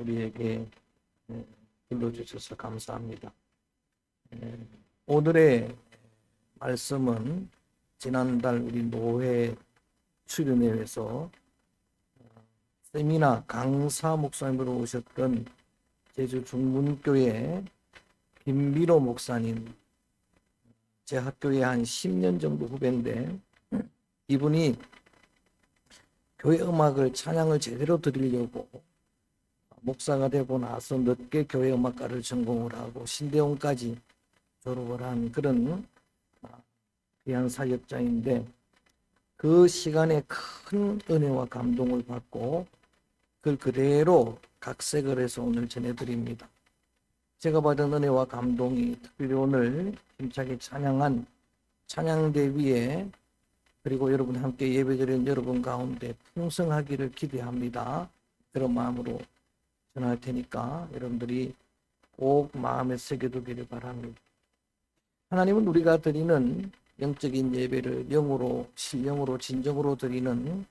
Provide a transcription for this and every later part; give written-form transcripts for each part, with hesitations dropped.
우리에게 길러주셔서 감사합니다. 오늘의 말씀은 지난달 우리 노회 수련회에서 세미나 강사 목사님으로 오셨던 제주 중문교회 김미로 목사님, 제 학교에 한 10년 정도 후배인데 이분이 교회 음악을 찬양을 제대로 드리려고 목사가 되고 나서 늦게 교회 음악과를 전공을 하고 신대원까지 졸업을 한 그런 귀한 사역자인데 그 시간에 큰 은혜와 감동을 받고 그걸 그대로 각색을 해서 오늘 전해드립니다. 제가 받은 은혜와 감동이 특별히 오늘 힘차게 찬양한 찬양대 위에 그리고 여러분 함께 예배드린 여러분 가운데 풍성하기를 기대합니다. 그런 마음으로 전할 테니까 여러분들이 꼭 마음에 새겨두기를 바랍니다. 하나님은 우리가 드리는 영적인 예배를 영으로 신령으로 진정으로 드리는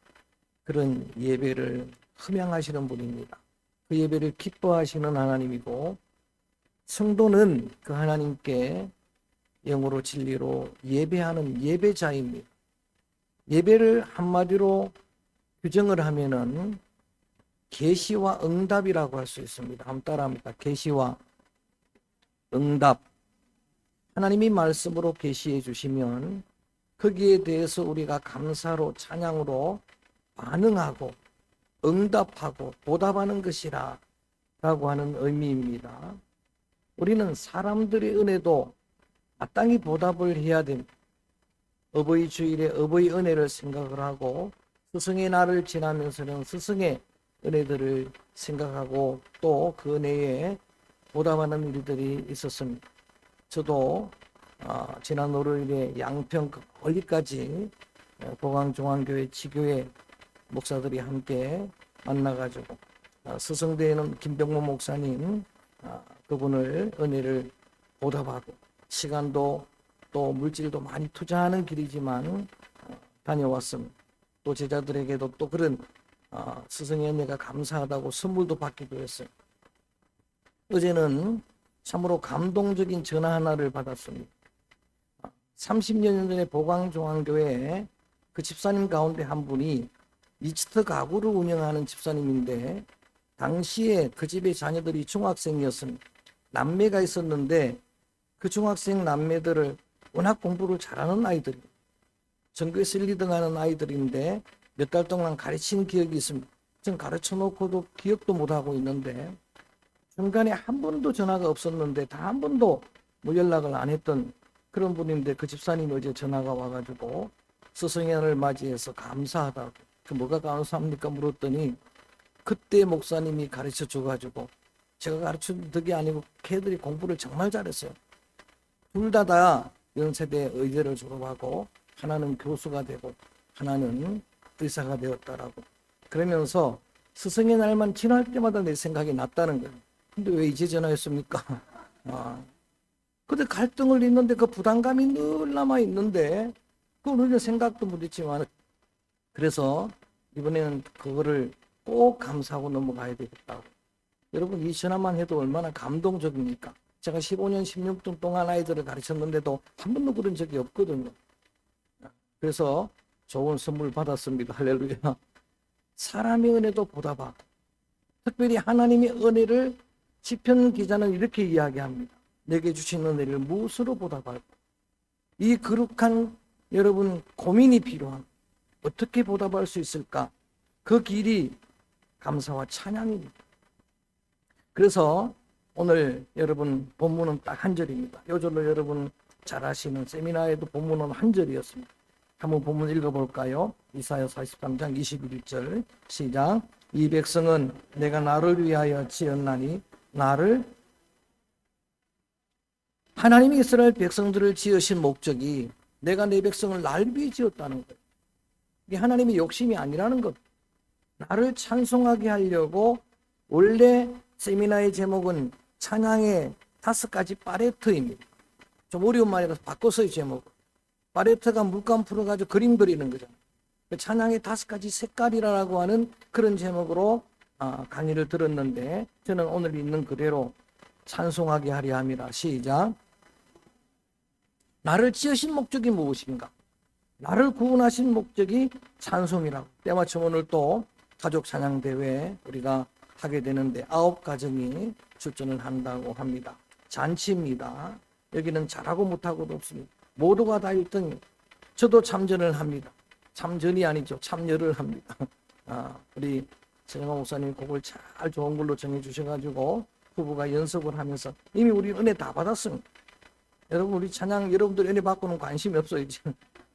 그런 예배를 흠양하시는 분입니다. 그 예배를 기뻐하시는 하나님이고 성도는 그 하나님께 영으로 진리로 예배하는 예배자입니다. 예배를 한마디로 규정을 하면은 계시와 응답이라고 할 수 있습니다. 한번 따라합니다. 계시와 응답. 하나님이 말씀으로 계시해 주시면 거기에 대해서 우리가 감사로 찬양으로 반응하고 응답하고 보답하는 것이라 라고 하는 의미입니다. 우리는 사람들의 은혜도 마땅히 보답을 해야 됩니다. 어버이 주일에 어버이 은혜를 생각을 하고 스승의 날을 지나면서는 스승의 은혜들을 생각하고 또 그 은혜에 보답하는 일들이 있었습니다. 저도 지난 월요일에 양평 멀리까지 보강중앙교회 지교회 목사들이 함께 만나가지고 스승대에는 김병모 목사님 그분을 은혜를 보답하고 시간도 또 물질도 많이 투자하는 길이지만 다녀왔습니다. 또 제자들에게도 또 그런 스승의 은혜가 감사하다고 선물도 받기도 했어요. 어제는 참으로 감동적인 전화 하나를 받았습니다. 30년 전에 보광중앙교회에 그 집사님 가운데 한 분이 리치트 가구를 운영하는 집사님인데 당시에 그 집의 자녀들이 중학생이었습니다. 남매가 있었는데 그 중학생 남매들을 워낙 공부를 잘하는 아이들이 전교에서 1, 2등 하는 아이들인데 몇 달 동안 가르친 기억이 있습니다. 전 가르쳐 놓고도 기억도 못하고 있는데 중간에 한 번도 전화가 없었는데 다 한 번도 연락을 안 했던 그런 분인데 그 집사님이 어제 전화가 와가지고 스승의 날을 맞이해서 감사하다고 그 뭐가 감사합니까 물었더니 그때 목사님이 가르쳐 줘가지고 제가 가르친 덕이 아니고 걔들이 공부를 정말 잘했어요. 둘 다 연세대 의대를 졸업하고 하나는 교수가 되고 하나는 의사가 되었다라고 그러면서 스승의 날만 지날 때마다 내 생각이 났다는 거예요. 근데 왜 이제 전화했습니까? 근데 갈등을 있는데 그 부담감이 늘 남아 있는데 그걸 생각도 못했지만 그래서 이번에는 그거를 꼭 감사하고 넘어가야 되겠다고. 여러분 이 전화만 해도 얼마나 감동적입니까? 제가 15년 16년 동안 아이들을 가르쳤는데도 한 번도 그런 적이 없거든요. 그래서 좋은 선물 받았습니다. 할렐루야. 사람의 은혜도 보답하고 특별히 하나님의 은혜를 시편 기자는 이렇게 이야기합니다. 내게 주신 은혜를 무엇으로 보답할까? 이 거룩한 여러분 고민이 필요한 어떻게 보답할 수 있을까? 그 길이 감사와 찬양입니다. 그래서 오늘 여러분 본문은 딱 한 절입니다. 요절로 여러분 잘 아시는 세미나에도 본문은 한 절이었습니다. 한번 본문 읽어볼까요? 이사야 43장 21절 시작. 이 백성은 내가 나를 위하여 지었나니 나를 하나님이 이스라엘 백성들을 지으신 목적이 내가 내 백성을 날 위해 지었다는 거예요. 이게 하나님의 욕심이 아니라는 것. 나를 찬송하게 하려고 원래 세미나의 제목은 찬양의 5가지 파레트입니다. 좀 어려운 말이라서 바꿨어요 제목. 파레트가 물감 풀어가지고 그림 그리는 거잖아요. 찬양의 5가지 색깔이라고 하는 그런 제목으로 강의를 들었는데 저는 오늘 있는 그대로 찬송하게 하려 함이라. 시작. 나를 지으신 목적이 무엇인가? 나를 구원하신 목적이 찬송이라고. 때마침 오늘 또 가족 찬양 대회 우리가 하게 되는데 9가정이 출전을 한다고 합니다. 잔치입니다. 여기는 잘하고 못하고도 없습니다. 모두가 다 1등. 저도 참전을 합니다. 참전이 아니죠. 참여를 합니다. 우리 최영호 목사님 곡을 잘 좋은 걸로 정해 주셔가지고 후보가 연습을 하면서 이미 우리 은혜 다 받았습니다. 여러분 우리 찬양 여러분들 은혜 받고는 관심이 없어요. 지금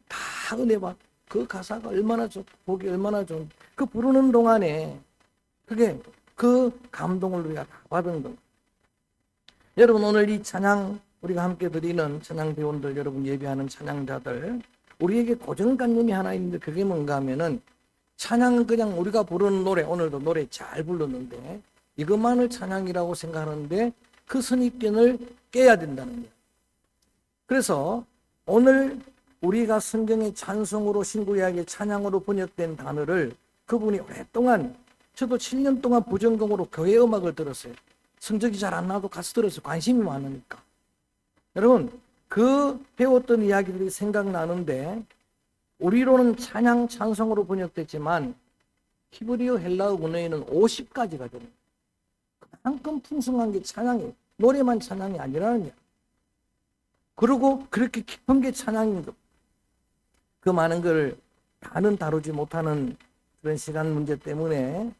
다 은혜 받. 그 가사가 얼마나 좋고 곡이 얼마나 좋은. 그 부르는 동안에 그게 그 감동을 우리가 다 받은 겁니다. 여러분 오늘 이 찬양 우리가 함께 드리는 찬양 대원들 여러분 예배하는 찬양자들 우리에게 고정관념이 하나 있는데 그게 뭔가 하면은 찬양은 그냥 우리가 부르는 노래 오늘도 노래 잘 부르는데 이것만을 찬양이라고 생각하는데 그 선입견을 깨야 된다는 거예요. 그래서 오늘 우리가 성경의 찬송으로 신구약의 찬양으로 번역된 단어를 그분이 오랫동안 저도 7년 동안 부전공으로 교회 음악을 들었어요. 성적이 잘 안 나도 가서 들었어요. 관심이 많으니까. 여러분 그 배웠던 이야기들이 생각나는데 우리로는 찬양 찬송으로 번역됐지만 히브리어 헬라어 문어에는 50가지가 됩니다. 그만큼 풍성한 게 찬양이에요. 노래만 찬양이 아니라는 거예요. 그리고 그렇게 깊은 게 찬양인 것. 그 많은 걸 다는 다루지 못하는 그런 시간 문제 때문에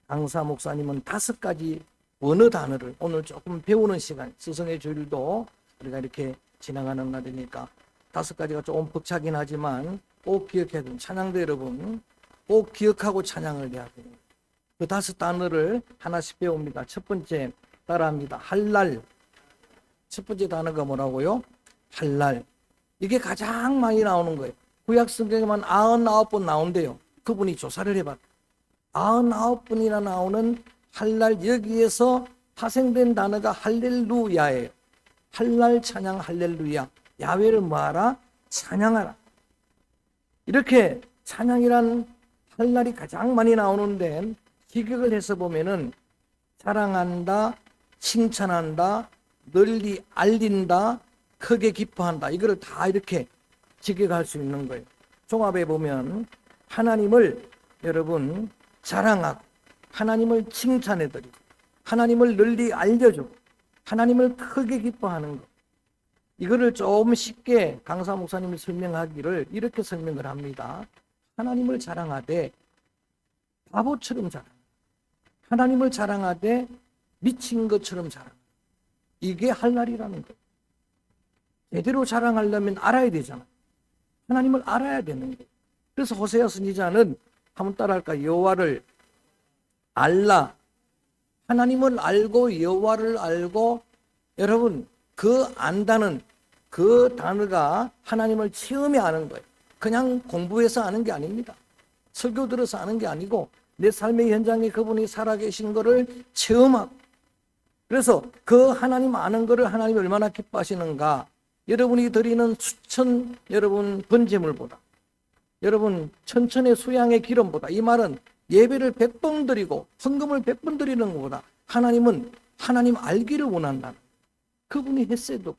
강사 목사님은 5가지 언어 단어를 오늘 조금 배우는 시간, 스승의 주일도 우리가 이렇게 지나가는 날이니까 5가지가 조금 벅차긴 하지만 꼭 기억해야 됩니다. 찬양대 여러분 꼭 기억하고 찬양을 해야 됩니다. 그 5 단어를 하나씩 배웁니다. 첫 번째 따라합니다. 할랄. 첫 번째 단어가 뭐라고요? 할랄. 이게 가장 많이 나오는 거예요. 구약 성경에만 99번 나온대요. 그분이 조사를 해봤. 99번이나 나오는 할랄 여기에서 파생된 단어가 할렐루야예요. 할랄 찬양 할렐루야. 야훼를 뭐하라? 찬양하라. 이렇게 찬양이란 할랄이 가장 많이 나오는데 기격을 해서 보면은 사랑한다, 칭찬한다, 널리 알린다, 크게 기뻐한다. 이거를 다 이렇게 직역할 수 있는 거예요. 종합해 보면 하나님을 여러분 자랑하고 하나님을 칭찬해드리고 하나님을 널리 알려주고 하나님을 크게 기뻐하는 것. 이거를 좀 쉽게 강사 목사님이 설명하기를 이렇게 설명을 합니다. 하나님을 자랑하되 바보처럼 자랑. 하나님을 자랑하되 미친 것처럼 자랑. 이게 할랄이라는 거예요. 제대로 자랑하려면 알아야 되잖아. 하나님을 알아야 되는 거예요. 그래서 호세아 선지자는 한번 따라할까? 여호와를 알라. 하나님을 알고 여호와를 알고 여러분 그 안다는 그 단어가 하나님을 체험해 아는 거예요. 그냥 공부해서 아는 게 아닙니다. 설교 들어서 아는 게 아니고 내 삶의 현장에 그분이 살아계신 거를 체험하고 그래서 그 하나님 아는 거를 하나님이 얼마나 기뻐하시는가. 여러분이 드리는 수천 여러분 번제물보다 여러분 천천의 수양의 기름보다 이 말은 예배를 100번 드리고 헌금을 100번 드리는 것보다 하나님은 하나님 알기를 원한다. 그분이 햇새도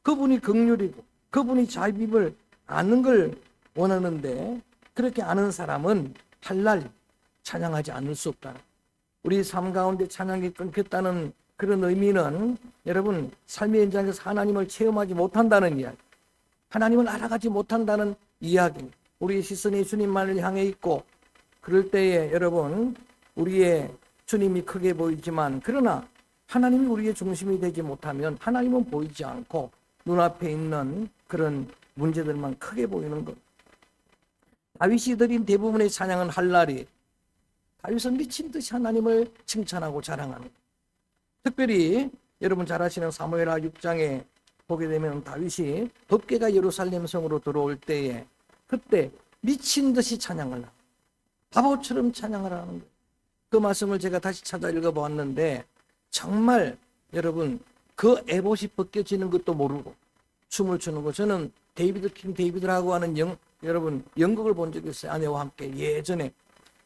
그분이 긍휼이고 그분이 자비를 아는 걸 원하는데 그렇게 아는 사람은 할랄 찬양하지 않을 수 없다. 우리 삶 가운데 찬양이 끊겼다는 그런 의미는 여러분 삶의 현장에서 하나님을 체험하지 못한다는 이야기, 하나님을 알아가지 못한다는 이야기. 우리의 시선이 주님만을 향해 있고 그럴 때에 여러분 우리의 주님이 크게 보이지만 그러나 하나님이 우리의 중심이 되지 못하면 하나님은 보이지 않고 눈앞에 있는 그런 문제들만 크게 보이는 것. 다윗이 드린 대부분의 찬양은 할랄이 다윗은 미친 듯이 하나님을 칭찬하고 자랑하는 것. 특별히 여러분 잘 아시는 사무엘하 6장에 보게 되면 다윗이 법궤가 예루살렘 성으로 들어올 때에 그때 미친 듯이 찬양을 하고 바보처럼 찬양을 하는 거예요. 그 말씀을 제가 다시 찾아 읽어보았는데 정말 여러분 그 에봇이 벗겨지는 것도 모르고 춤을 추는 거. 저는 데이비드 킹 데이비드라고 하는 여러분 연극을 본 적이 있어요. 아내와 함께 예전에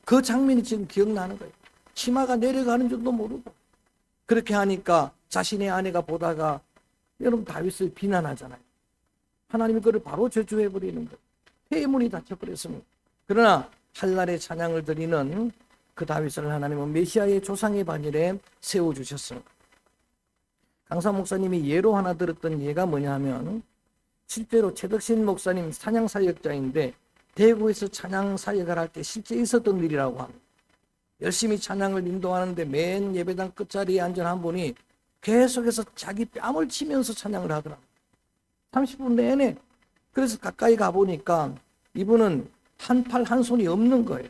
그 장면이 지금 기억나는 거예요. 치마가 내려가는 줄도 모르고 그렇게 하니까 자신의 아내가 보다가 여러분 다윗을 비난하잖아요. 하나님이 그를 바로 저주해버리는 거예요. 폐문이 닫혀버렸습니다. 그러나 한날의 찬양을 드리는 그 다윗을 하나님은 메시아의 조상의 반열에 세워주셨습니다. 강사 목사님이 예로 하나 들었던 예가 뭐냐 하면 실제로 최덕신 목사님 찬양사역자인데 대구에서 찬양사역을 할 때 실제 있었던 일이라고 합니다. 열심히 찬양을 인도하는데 맨 예배당 끝자리에 앉은 한 분이 계속해서 자기 뺨을 치면서 찬양을 하더라고요. 30분 내내. 그래서 가까이 가보니까 이분은 한 팔 한 손이 없는 거예요.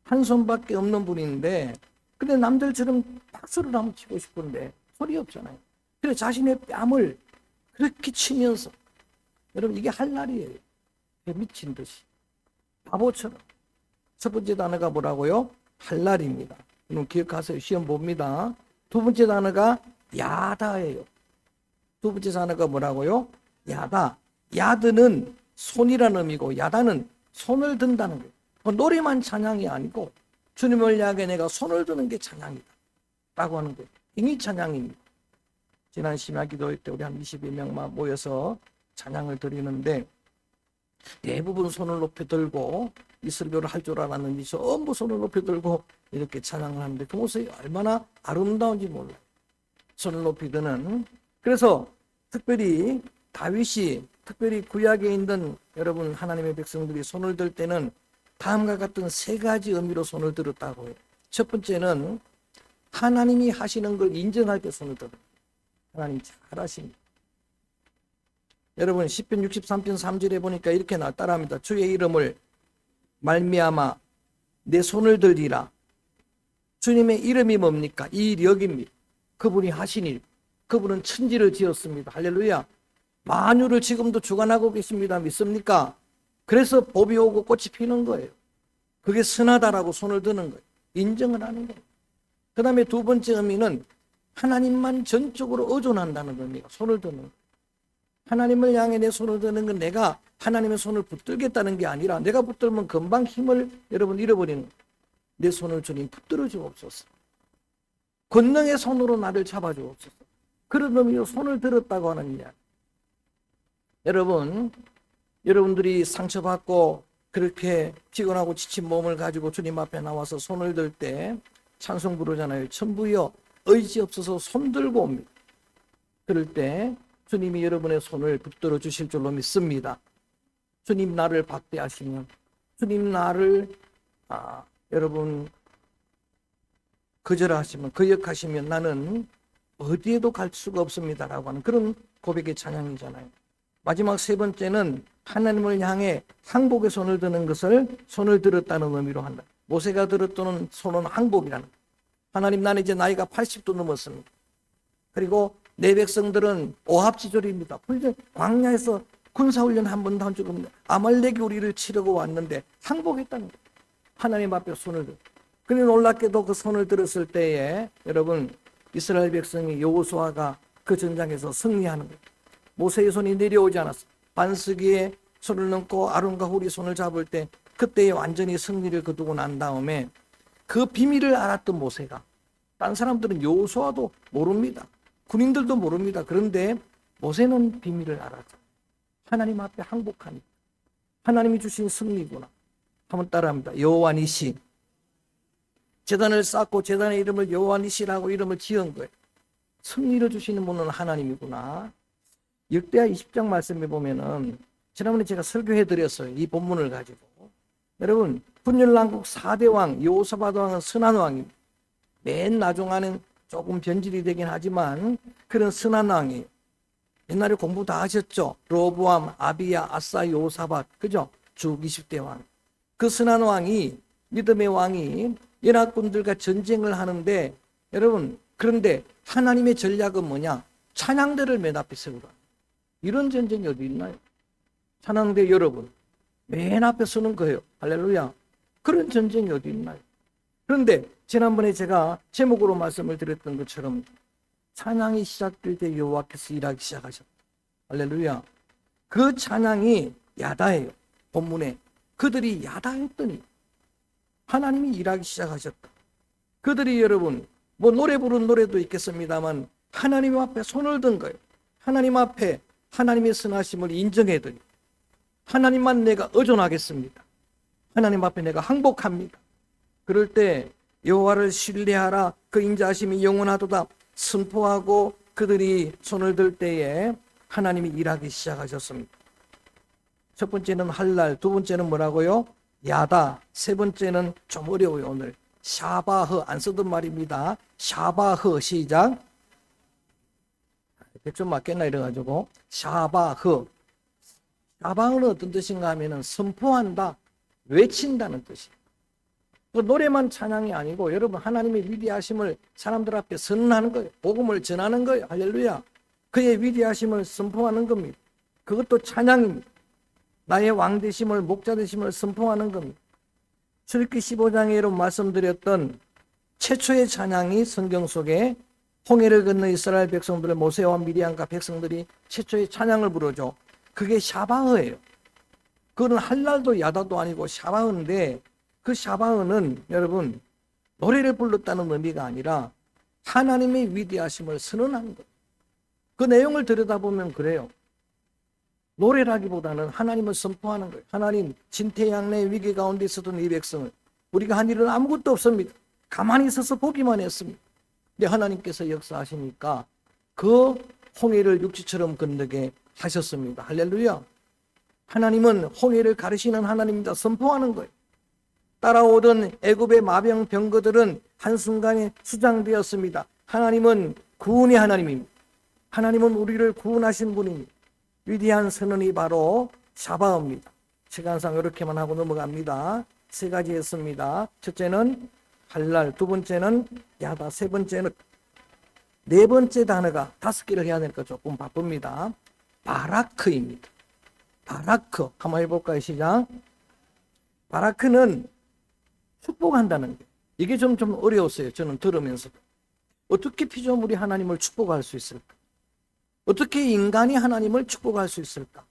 한 손밖에 없는 분인데 근데 남들처럼 박수를 한번 치고 싶은데 소리 없잖아요. 그래서 자신의 뺨을 그렇게 치면서 여러분 이게 할 날이에요. 미친 듯이 바보처럼. 첫 번째 단어가 뭐라고요? 할 날입니다. 여러분 기억하세요. 시험 봅니다. 두 번째 단어가 야다예요. 두 번째 단어가 뭐라고요? 야다. 야드는 손이라는 의미고 야다는 손을 든다는 거예요. 노래만 찬양이 아니고 주님을 향해 내가 손을 드는 게 찬양이다 라고 하는 거예요. 이게 찬양입니다. 지난 심야 기도회 때 우리 한 22명만 모여서 찬양을 드리는데 대부분 손을 높이 들고 이 설교를 할 줄 알았는지 전부 손을 높이 들고 이렇게 찬양을 하는데 그 모습이 얼마나 아름다운지 몰라요. 손을 높이 드는. 그래서 특별히 다윗이 특별히 구약에 있는 여러분 하나님의 백성들이 손을 들 때는 다음과 같은 세 가지 의미로 손을 들었다고 해요. 첫 번째는 하나님이 하시는 걸 인정할 때 손을 들어요. 하나님 잘하십니다. 여러분 시편 63편 3절에 보니까 이렇게 따라합니다. 주의 이름을 말미암아 내 손을 들리라. 주님의 이름이 뭡니까? 이력입니다. 그분이 하신 일. 그분은 천지를 지었습니다. 할렐루야. 만유를 지금도 주관하고 계십니다. 믿습니까? 그래서 봄이 오고 꽃이 피는 거예요. 그게 선하다라고 손을 드는 거예요. 인정을 하는 거예요. 그 다음에 두 번째 의미는 하나님만 전적으로 의존한다는 의미가 손을 드는 거예요. 하나님을 향해 내 손을 드는 건 내가 하나님의 손을 붙들겠다는 게 아니라 내가 붙들면 금방 힘을 여러분 잃어버리는 거예요. 내 손을 주님 붙들어 주옵소서. 권능의 손으로 나를 잡아 주옵소서. 그런 의미로 손을 들었다고 하는 이야기. 여러분들이 상처받고 그렇게 피곤하고 지친 몸을 가지고 주님 앞에 나와서 손을 들 때 찬송 부르잖아요. 천부여 의지 없어서 손 들고 옵니다. 그럴 때 주님이 여러분의 손을 붙들어 주실 줄로 믿습니다. 주님 나를 박대하시면, 주님 나를 여러분 거절하시면, 거역하시면 나는 어디에도 갈 수가 없습니다라고 하는 그런 고백의 찬양이잖아요. 마지막 세 번째는 하나님을 향해 항복의 손을 드는 것을 손을 들었다는 의미로 한다. 모세가 들었던 손은 항복이라는 거예요. 하나님, 나는 이제 나이가 80도 넘었습니다. 그리고 내 백성들은 오합지졸입니다. 광야에서 군사훈련 한 번도 한 적 없는데 아말렉이 우리를 치려고 왔는데 항복했다는 거예요. 하나님 앞에 손을 들고. 그런데 놀랍게도 그 손을 들었을 때에 여러분 이스라엘 백성이 여호수아가 그 전장에서 승리하는 거예요. 모세의 손이 내려오지 않았어. 반석이에 손을 넣고 아론과 훌이 손을 잡을 때 그때에 완전히 승리를 거두고 난 다음에 그 비밀을 알았던 모세가, 딴 사람들은 여호수아도 모릅니다. 군인들도 모릅니다. 그런데 모세는 비밀을 알았죠. 하나님 앞에 항복하니 하나님이 주신 승리구나. 한번 따라합니다. 여호와 니시. 제단을 쌓고 제단의 이름을 여호와 니시라고 이름을 지은 거예요. 승리를 주시는 분은 하나님이구나. 역대하 20장 말씀에 보면은 지난번에 제가 설교해 드렸어요. 이 본문을 가지고. 여러분 분열왕국 4대 왕 여호사밧 왕은 선한 왕입니다. 맨 나중에는 조금 변질이 되긴 하지만 그런 선한 왕이에요. 옛날에 공부 다 하셨죠? 로보암, 아비야, 아사, 여호사밧, 그죠? 쭉 20대 왕. 그 선한 왕이, 믿음의 왕이 연합군들과 전쟁을 하는데 여러분 그런데 하나님의 전략은 뭐냐? 찬양대를 맨 앞에 세우라. 이런 전쟁이 어디 있나요? 찬양대 여러분 맨 앞에 서는 거예요. 할렐루야. 그런 전쟁이 어디 있나요? 그런데 지난번에 제가 제목으로 말씀을 드렸던 것처럼 찬양이 시작될 때 여호와께서 일하기 시작하셨다. 할렐루야. 그 찬양이 야다예요. 본문에 그들이 야다했더니 하나님이 일하기 시작하셨다. 그들이 여러분 뭐 노래 부른 노래도 있겠습니다만 하나님 앞에 손을 든 거예요. 하나님 앞에 하나님의 선하심을 인정해드리고 하나님만 내가 의존하겠습니다. 하나님 앞에 내가 항복합니다. 그럴 때 여호와를 신뢰하라 그 인자하심이 영원하도다 선포하고 그들이 손을 들 때에 하나님이 일하기 시작하셨습니다. 첫 번째는 할랄, 두 번째는 뭐라고요? 야다, 세 번째는 좀 어려워요. 오늘 샤바흐, 안 쓰던 말입니다. 샤바흐, 시작. 좀 맞겠나 이래가지고 샤바흐. 샤바흐는 어떤 뜻인가 하면은 선포한다, 외친다는 뜻이에요. 그 노래만 찬양이 아니고 여러분 하나님의 위대하심을 사람들 앞에 선언하는 거예요. 복음을 전하는 거예요. 할렐루야. 그의 위대하심을 선포하는 겁니다. 그것도 찬양입니다. 나의 왕 되심을, 목자 되심을 선포하는 겁니다. 출애굽기 15장에 여러분 말씀드렸던 최초의 찬양이 성경 속에 홍해를 건너 이스라엘 백성들을 모세와 미리암과 백성들이 최초의 찬양을 부르죠. 그게 샤바흐예요. 그거는 할랄도 야다도 아니고 샤바흐인데 그 샤바흐는 여러분 노래를 불렀다는 의미가 아니라 하나님의 위대하심을 선언하는 거예요. 그 내용을 들여다보면 그래요. 노래라기보다는 하나님을 선포하는 거예요. 하나님, 진퇴양내 위기 가운데 있었던 이 백성을 우리가 한 일은 아무것도 없습니다. 가만히 있어서 보기만 했습니다. 근데 하나님께서 역사하시니까 그 홍해를 육지처럼 건너게 하셨습니다. 할렐루야. 하나님은 홍해를 가르시는 하나님입니다. 선포하는 거예요. 따라오던 애굽의 마병 병거들은 한순간에 수장되었습니다. 하나님은 구원의 하나님입니다. 하나님은 우리를 구원하신 분입니다. 위대한 선언이 바로 샤바흐입니다. 시간상 이렇게만 하고 넘어갑니다. 세 가지 했습니다. 첫째는 할랄, 두 번째는 야다, 세 번째는 네 번째 단어가 다섯 개를 해야 되니까 조금 바쁩니다. 바라크입니다. 바라크 한번 해볼까요? 시작. 바라크는 축복한다는 게 이게 좀 어려웠어요. 저는 들으면서 어떻게 피조물이 하나님을 축복할 수 있을까? 어떻게 인간이 하나님을 축복할 수 있을까?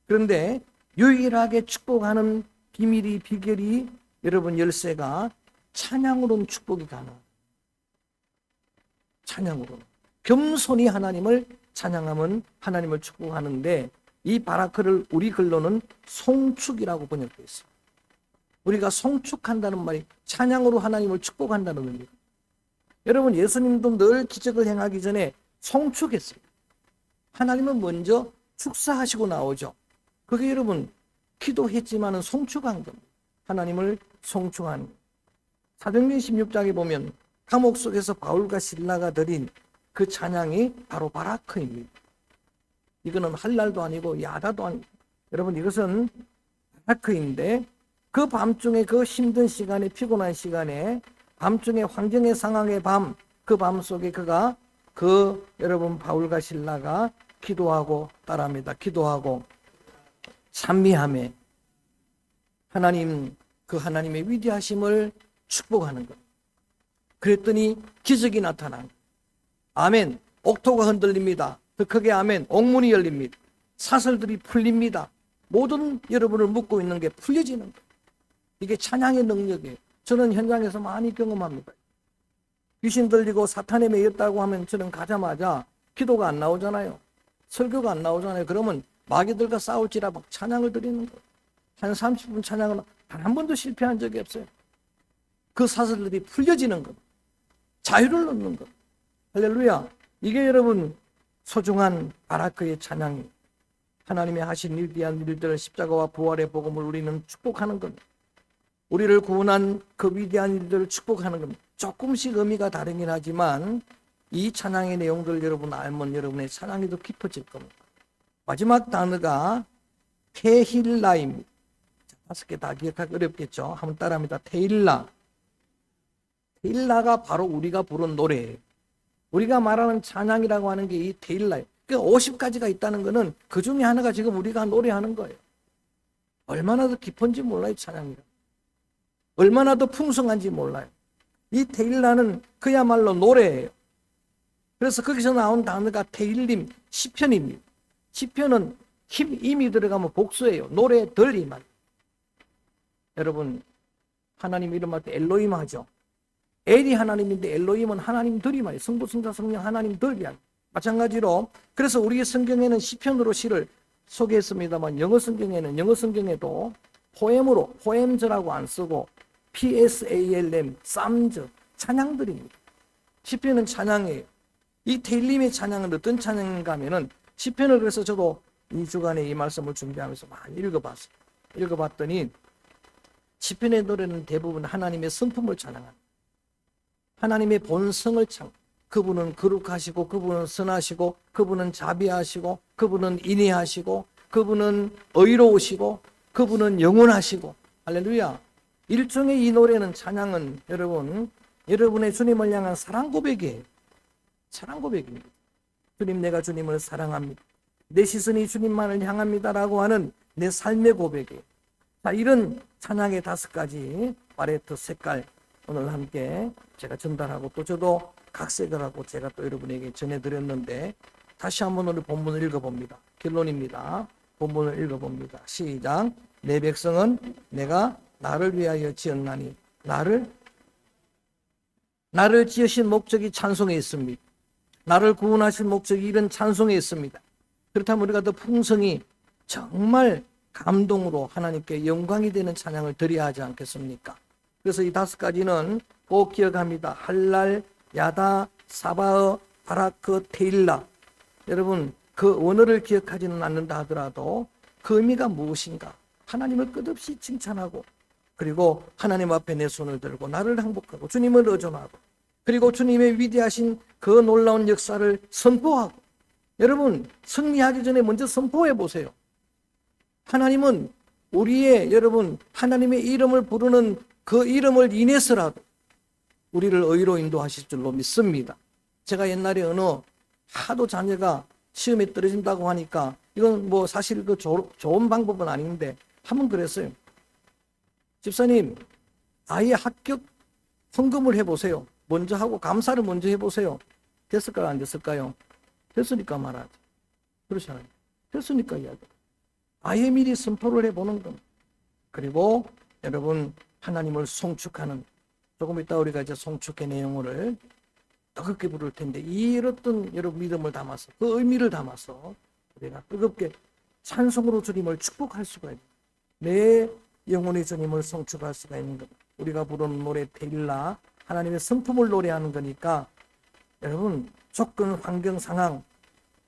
그런데 유일하게 축복하는 비밀이 비결이 여러분 열쇠가 찬양으로는 축복이 가능합니다. 찬양으로는 겸손히 하나님을 찬양하면 하나님을 축복하는데 이 바라크를 우리 글로는 송축이라고 번역되어 있습니다. 우리가 송축한다는 말이 찬양으로 하나님을 축복한다는 의미입니다. 여러분 예수님도 늘 기적을 행하기 전에 송축했어요. 하나님은 먼저 축사하시고 나오죠. 그게 여러분 기도했지만은 송축한 겁니다. 하나님을 송축하는 겁니다. 사도행전 16장에 보면 감옥 속에서 바울과 실라가 드린 그 찬양이 바로 바라크입니다. 이거는 할랄도 아니고 야다도 아니고 여러분 이것은 바라크인데 그 밤중에 그 힘든 시간에 피곤한 시간에 밤중에 황정의 상황의 밤 그 밤 속에 그가 그 여러분 바울과 실라가 기도하고 따라합니다. 기도하고 찬미하며 하나님 그 하나님의 위대하심을 축복하는 것. 그랬더니 기적이 나타난 것. 아멘. 옥토가 흔들립니다. 더 크게 아멘. 옥문이 열립니다. 사슬들이 풀립니다. 모든 여러분을 묶고 있는 게 풀려지는 것. 이게 찬양의 능력이에요. 저는 현장에서 많이 경험합니다. 귀신 들리고 사탄에 매였다고 하면 저는 가자마자 기도가 안 나오잖아요. 설교가 안 나오잖아요. 그러면 마귀들과 싸울지라 막 찬양을 드리는 거예요. 한 30분 찬양을 단 한 번도 실패한 적이 없어요. 그 사슬들이 풀려지는 것. 자유를 얻는 것. 할렐루야. 이게 여러분 소중한 바라크의 찬양이 하나님의 하신 위대한 일들 십자가와 부활의 복음을 우리는 축복하는 겁니다. 우리를 구원한 그 위대한 일들을 축복하는 겁니다. 조금씩 의미가 다르긴 하지만 이 찬양의 내용들 여러분 알면 여러분의 찬양이 더 깊어질 겁니다. 마지막 단어가 테힐라입니다. 다섯 개 다 기억하기 어렵겠죠. 한번 따라합니다. 테일라. 테일라가 바로 우리가 부른 노래예요. 우리가 말하는 찬양이라고 하는 게 이 테일라예요. 그러니까 50가지가 있다는 거는 그 중에 하나가 지금 우리가 노래하는 거예요. 얼마나 더 깊은지 몰라요. 찬양이라. 얼마나 더 풍성한지 몰라요. 이 테일라는 그야말로 노래예요. 그래서 거기서 나온 단어가 테일림, 시편입니다. 시편은 힘이 들어가면 복수예요. 노래 덜 임한. 여러분 하나님 이름할 때 엘로힘 하죠. 엘이 하나님인데 엘로힘은 하나님들이 말이에요. 성부, 성자, 성령 하나님들이 마찬가지로 그래서 우리 성경에는 시편으로 시를 소개했습니다만 영어 성경에도 포엠으로 포엠즈라고 안 쓰고 PSALM, 쌈즈, 찬양들입니다. 시편은 찬양이에요. 이 테일림의 찬양은 어떤 찬양인가 하면은 시편을 그래서 저도 이 주간에 이 말씀을 준비하면서 많이 읽어봤더니 시편의 노래는 대부분 하나님의 성품을 찬양합니다. 하나님의 본성을 그분은 거룩하시고 그분은 선하시고 그분은 자비하시고 그분은 인애하시고 그분은 의로우시고 그분은 영원하시고 할렐루야. 일종의 이 노래는 찬양은 여러분의 주님을 향한 사랑 고백이에요. 사랑 고백입니다. 주님, 내가 주님을 사랑합니다. 내 시선이 주님만을 향합니다라고 하는 내 삶의 고백이에요. 자, 이런 찬양의 5가지 팔레트 색깔 오늘 함께 제가 전달하고 또 저도 각색을 하고 제가 또 여러분에게 전해드렸는데 다시 한번 오늘 본문을 읽어봅니다. 결론입니다. 본문을 읽어봅니다. 시작. 내 백성은 내가 나를 위하여 지었나니 나를 지으신 목적이 찬송에 있습니다. 나를 구원하신 목적이 이런 찬송에 있습니다. 그렇다면 우리가 더 풍성히 정말 감동으로 하나님께 영광이 되는 찬양을 드려야 하지 않겠습니까? 그래서 이 5가지는 꼭 기억합니다. 할랄, 야다, 사바어, 바라크, 테일라. 여러분 그 원어를 기억하지는 않는다 하더라도 그 의미가 무엇인가? 하나님을 끝없이 칭찬하고 그리고 하나님 앞에 내 손을 들고 나를 항복하고 주님을 의존하고 그리고 주님의 위대하신 그 놀라운 역사를 선포하고 여러분 승리하기 전에 먼저 선포해 보세요. 하나님은 하나님의 이름을 부르는 그 이름을 인해서라도 우리를 의로 인도하실 줄로 믿습니다. 제가 옛날에 하도 자녀가 시험에 떨어진다고 하니까 이건 뭐 사실 그 좋은 방법은 아닌데 한번 그랬어요. 집사님, 아이의 합격 헌금을 해보세요. 먼저 하고 감사를 먼저 해보세요. 됐을까요? 안 됐을까요? 됐으니까 말하지. 그렇잖아요. 됐으니까 이야기. 아예 미리 선포를 해보는 겁니다. 그리고 여러분 하나님을 송축하는 조금 이따 우리가 이제 송축의 내용을 뜨겁게 부를 텐데 이렇던 여러분 믿음을 담아서 그 의미를 담아서 우리가 뜨겁게 찬송으로 주님을 축복할 수가 있는 내 영혼의 주님을 송축할 수가 있는 겁니다. 우리가 부르는 노래 테일라 하나님의 성품을 노래하는 거니까 여러분 조건, 환경, 상황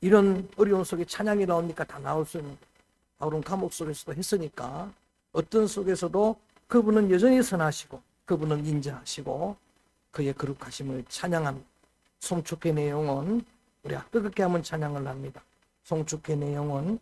이런 어려운 속에 찬양이 나오니까 다 나올 수 있는 거예요. 바울은 감옥 속에서도 했으니까 어떤 속에서도 그분은 여전히 선하시고 그분은 인자하시고 그의 거룩하심을 찬양합니다. 송축해 내 영혼 우리가 뜨겁게 하면 찬양을 합니다. 송축해 내 영혼